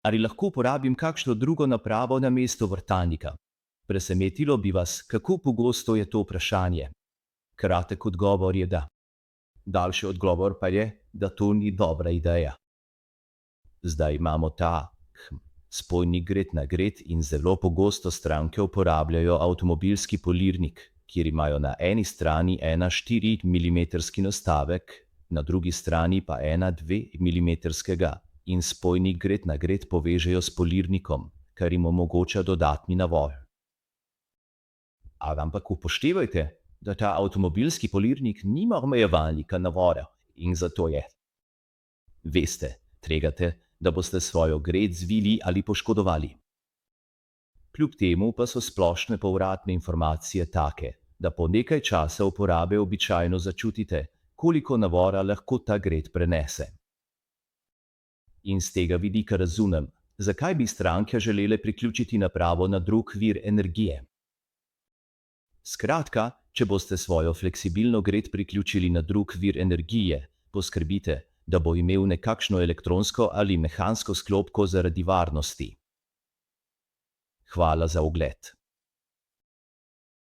Ali lahko uporabim kakšno drugo napravo namesto vrtalnika? Presenetilo bi vas, kako pogosto je to vprašanje. Kratek odgovor je da. Daljši odgovor pa je, da to ni dobra ideja. Zdaj imamo ta spojnik gred na gred in zelo pogosto stranke uporabljajo avtomobilski polirnik, kjer imajo na eni strani 1,4 mm nastavek, na drugi strani pa 1,2 mm in spojnik gred na gred povežejo s polirnikom, kar jim omogoča dodatni navor. Ampak upoštevajte, da ta avtomobilski polirnik nima omejevalnika navora in zato je. Veste, tvegate, da boste svojo gred zvili ali poškodovali. Kljub temu pa so splošne povratne informacije take, da po nekaj časa uporabe običajno začutite, koliko navora lahko ta gred prenese. In z tega vidika razumem, zakaj bi stranke želele priključiti napravo na drug vir energije. Skratka, če boste svojo fleksibilno gred priključili na drug vir energije, poskrbite, da bo imel nekakšno elektronsko ali mehansko sklopko zaradi varnosti. Hvala za ogled.